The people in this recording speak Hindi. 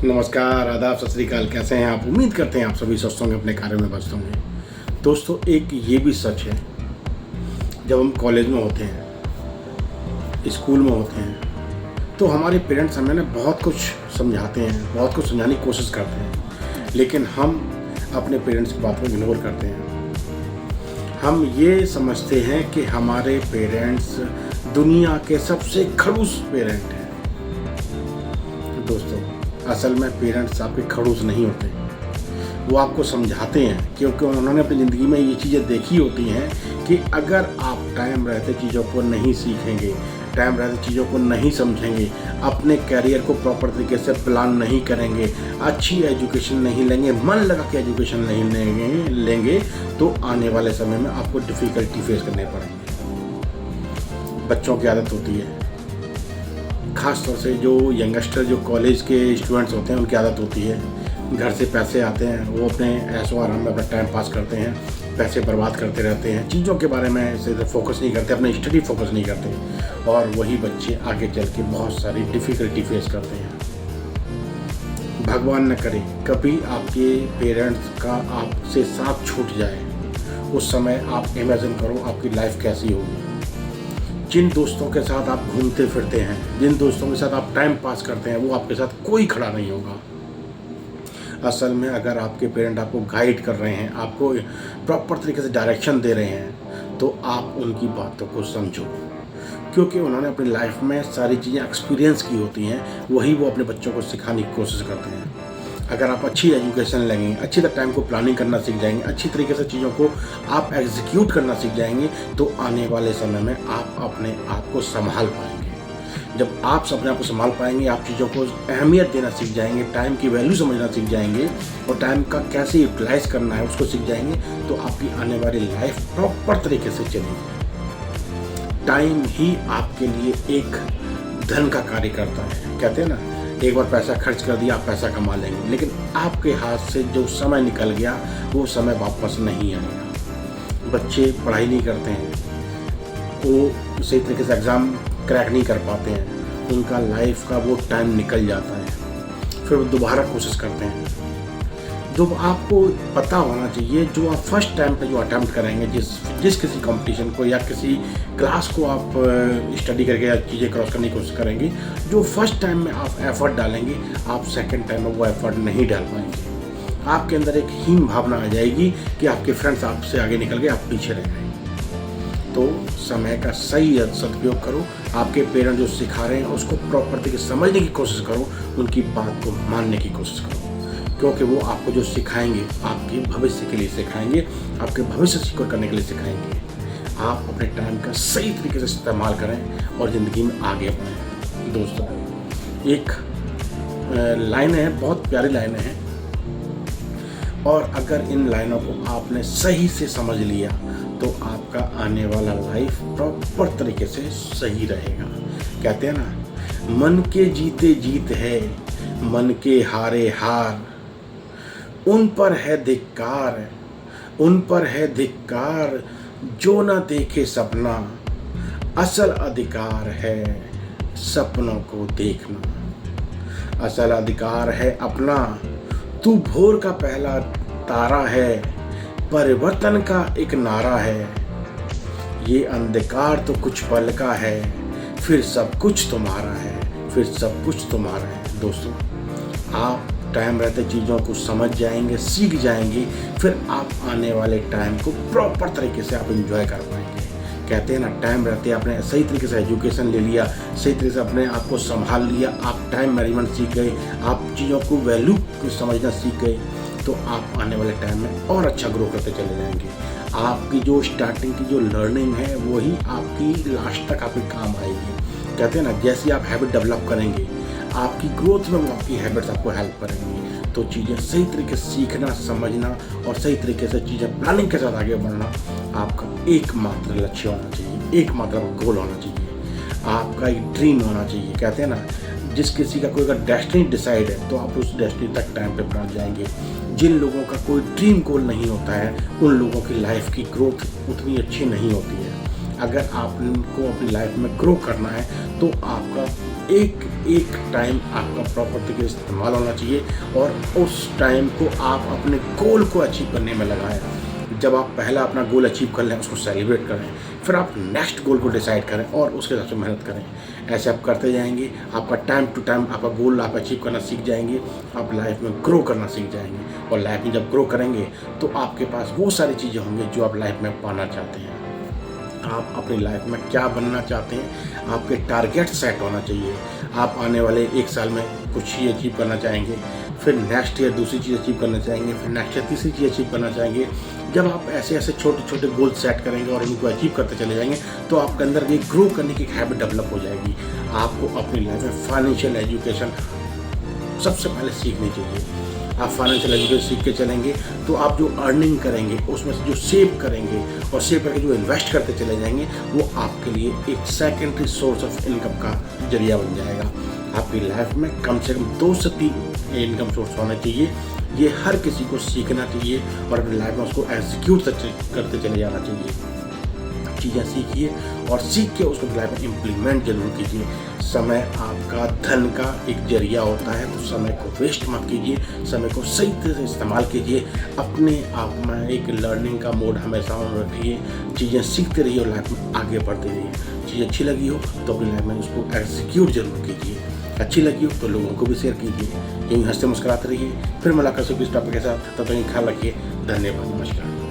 नमस्कार, आदाब, सत श्री अकाल। कैसे हैं आप? उम्मीद करते हैं आप सभी स्वस्थ होंगे, अपने कार्यों में व्यस्त होंगे। दोस्तों, एक ये भी सच है, जब हम कॉलेज में होते हैं, स्कूल में होते हैं, तो हमारे पेरेंट्स हमें ना बहुत कुछ समझाते हैं, बहुत कुछ समझाने की कोशिश करते हैं, लेकिन हम अपने पेरेंट्स की बात को इग्नोर करते हैं। हम ये समझते हैं कि हमारे पेरेंट्स दुनिया के सबसे खड़ूस पेरेंट हैं। दोस्तों, असल में पेरेंट्स आपके खड़ूस नहीं होते, वो आपको समझाते हैं, क्योंकि उन्होंने अपनी ज़िंदगी में ये चीज़ें देखी होती हैं कि अगर आप टाइम रहते चीज़ों को नहीं सीखेंगे, टाइम रहते चीज़ों को नहीं समझेंगे, अपने कैरियर को प्रॉपर तरीके से प्लान नहीं करेंगे, अच्छी एजुकेशन नहीं लेंगे, मन लगा के एजुकेशन नहीं लेंगे तो आने वाले समय में आपको डिफ़िकल्टी फेस करने पड़ेंगे। बच्चों की आदत होती है, ख़ास तौर से जो यंगस्टर, जो कॉलेज के स्टूडेंट्स होते हैं, उनकी आदत होती है, घर से पैसे आते हैं, वो अपने ऐशो आराम में अपना टाइम पास करते हैं, पैसे बर्बाद करते रहते हैं, चीज़ों के बारे में से फोकस नहीं करते, अपने स्टडी फोकस नहीं करते, और वही बच्चे आगे चल के बहुत सारी डिफ़िकल्टी फेस करते हैं। भगवान न करे कभी आपके पेरेंट्स का आपसे साथ छूट जाए, उस समय आप इमेजिन करो आपकी लाइफ कैसी होगी। जिन दोस्तों के साथ आप घूमते फिरते हैं, जिन दोस्तों के साथ आप टाइम पास करते हैं, वो आपके साथ कोई खड़ा नहीं होगा। असल में अगर आपके पेरेंट आपको गाइड कर रहे हैं, आपको प्रॉपर तरीके से डायरेक्शन दे रहे हैं, तो आप उनकी बातों को समझो, क्योंकि उन्होंने अपनी लाइफ में सारी चीज़ें एक्सपीरियंस की होती हैं, वही वो अपने बच्चों को सिखाने की कोशिश करते हैं। अगर आप अच्छी एजुकेशन लेंगे, अच्छी तरह टाइम को प्लानिंग करना सीख जाएंगे, अच्छी तरीके से चीज़ों को आप एग्जीक्यूट करना सीख जाएंगे, तो आने वाले समय में आप अपने आप को संभाल पाएंगे। जब आप अपने आप को संभाल पाएंगे, आप चीज़ों को अहमियत देना सीख जाएंगे, टाइम की वैल्यू समझना सीख जाएंगे, और टाइम का कैसे यूटिलाइज करना है उसको सीख जाएंगे, तो आपकी आने वाली लाइफ प्रॉपर तरीके से चलेगी। टाइम ही आपके लिए एक धन का कार्य करता है। कहते हैं ना, एक बार पैसा खर्च कर दिया, आप पैसा कमा लेंगे, लेकिन आपके हाथ से जो समय निकल गया, वो समय वापस नहीं आएगा। बच्चे पढ़ाई नहीं करते हैं, वो सही तरीके से एग्ज़ाम क्रैक नहीं कर पाते हैं, उनका लाइफ का वो टाइम निकल जाता है, फिर वो दोबारा कोशिश करते हैं। जो आपको पता होना चाहिए, जो आप फर्स्ट टाइम पे जो अटेम्प्ट करेंगे, जिस किसी कंपटीशन को या किसी क्लास को आप स्टडी करके या चीज़ें क्रॉस करने की कोशिश करेंगे, जो फर्स्ट टाइम में आप एफर्ट डालेंगे, आप सेकंड टाइम में वो एफर्ट नहीं डाल पाएंगे। आपके अंदर एक हीन भावना आ जाएगी कि आपके फ्रेंड्स आपसे आगे निकल गए, आप पीछे रह गए। तो समय का सही सदुपयोग करो, आपके पेरेंट्स जो सिखा रहे हैं उसको प्रॉपर तरीके से समझने की कोशिश करो, उनकी बात को मानने की कोशिश करो, क्योंकि वो आपको जो सिखाएंगे आपके भविष्य के लिए सिखाएंगे, आपके भविष्य सिक्योर करने के लिए सिखाएंगे। आप अपने टाइम का सही तरीके से इस्तेमाल करें और ज़िंदगी में आगे बढ़ें। दोस्तों, एक लाइन है, बहुत प्यारी लाइनें हैं, और अगर इन लाइनों को आपने सही से समझ लिया तो आपका आने वाला लाइफ प्रॉपर तरीके से सही रहेगा। कहते हैं ना, मन के जीते जीत है, मन के हारे हार, उन पर है धिक्कार, उन पर है धिक्कार, जो न देखे सपना, असल अधिकार है सपनों को देखना। असल अधिकार है अपना, तू भोर का पहला तारा है, परिवर्तन का एक नारा है। ये अंधकार तो कुछ पल का है, फिर सब कुछ तुम्हारा है, फिर सब कुछ तुम्हारा है। दोस्तों, आप टाइम रहते चीज़ों को समझ जाएंगे, सीख जाएंगे, फिर आप आने वाले टाइम को प्रॉपर तरीके से आप एंजॉय कर पाएंगे। कहते हैं ना, टाइम रहते आपने सही तरीके से एजुकेशन ले लिया, सही तरीके से अपने आप को संभाल लिया, आप टाइम मैनेजमेंट सीख गए, आप चीज़ों को वैल्यू समझना सीख गए, तो आप आने वाले टाइम में और अच्छा ग्रो करते चले जाएंगे। आपकी जो स्टार्टिंग की जो लर्निंग है, वही आपकी लास्ट तक आपके काम आएगी। कहते हैं ना, जैसे आप हैबिट डेवलप करेंगे, आपकी ग्रोथ में वो आपकी हैबिट्स आपको हेल्प करेंगी। तो चीज़ें सही तरीके से सीखना, समझना और सही तरीके से चीज़ें प्लानिंग के साथ आगे बढ़ना आपका एकमात्र लक्ष्य होना चाहिए, एकमात्र गोल होना चाहिए, आपका एक ड्रीम होना चाहिए। कहते हैं ना, जिस किसी का कोई अगर डेस्टिनी डिसाइड है, तो आप उस डेस्टिनी तक टाइम पे पहुंच जाएंगे। जिन लोगों का कोई ड्रीम गोल नहीं होता है, उन लोगों की लाइफ की ग्रोथ उतनी अच्छी नहीं होती है। अगर आपको अपनी लाइफ में ग्रो करना है, तो आपका एक एक टाइम आपका प्रॉपर तरीके से इस्तेमाल होना चाहिए और उस टाइम को आप अपने गोल को अचीव करने में लगाएं। जब आप पहला अपना गोल अचीव कर लें उसको सेलिब्रेट करें, फिर आप नेक्स्ट गोल को डिसाइड करें और उसके हिसाब से मेहनत करें। ऐसे आप करते जाएंगे, आपका टाइम टू टाइम आपका गोल आप अचीव करना सीख जाएंगे, आप लाइफ में ग्रो करना सीख जाएंगे। और लाइफ में जब ग्रो करेंगे तो आपके पास वो सारी चीज़ें होंगी जो आप लाइफ में पाना चाहते हैं। आप अपनी लाइफ में क्या बनना चाहते हैं, आपके टारगेट सेट होना चाहिए। आप आने वाले 1 साल में कुछ चीज़ अचीव करना चाहेंगे, फिर नेक्स्ट ईयर दूसरी चीज़ अचीव करना चाहेंगे, फिर नेक्स्ट ईयर तीसरी चीज़ अचीव करना चाहेंगे। जब आप ऐसे ऐसे छोटे छोटे गोल सेट करेंगे और उनको अचीव करते चले जाएंगे तो आपके अंदर एक ग्रो करने की हैबिट डेवलप हो जाएगी। आपको अपनी लाइफ में फाइनेंशियल एजुकेशन सबसे पहले सीखनी चाहिए। आप फाइनेंशियल एजुकेशन सीख के चलेंगे तो आप जो अर्निंग करेंगे उसमें से जो सेव करेंगे और सेव करके जो इन्वेस्ट करते चले जाएंगे वो आपके लिए एक सेकेंडरी सोर्स ऑफ इनकम का जरिया बन जाएगा। आपकी लाइफ में कम से कम 2 से 3 इनकम सोर्स होने चाहिए। ये हर किसी को सीखना चाहिए और अपनी लाइफ में उसको एग्जीक्यूट करते चले जाना चाहिए। चीज़ें सीखिए और सीख के उसको लाइफ में इम्प्लीमेंट जरूर कीजिए। समय आपका धन का एक जरिया होता है, तो समय को वेस्ट मत कीजिए, समय को सही तरह से इस्तेमाल कीजिए। अपने आप में एक लर्निंग का मोड हमेशा ऑन रखिए, चीज़ें सीखते रहिए और लाइफ में आगे बढ़ते रहिए। चीज़ अच्छी लगी हो तो अपनी लाइफ में उसको एग्जीक्यूट जरूर कीजिए, अच्छी लगी हो तो लोगों को भी शेयर कीजिए। यहीं हंसते मुस्कुराते रहिए। फिर मुलाकात से किस टॉपिक के साथ, तब तक ख्याल रखिए। धन्यवाद, नमस्कार।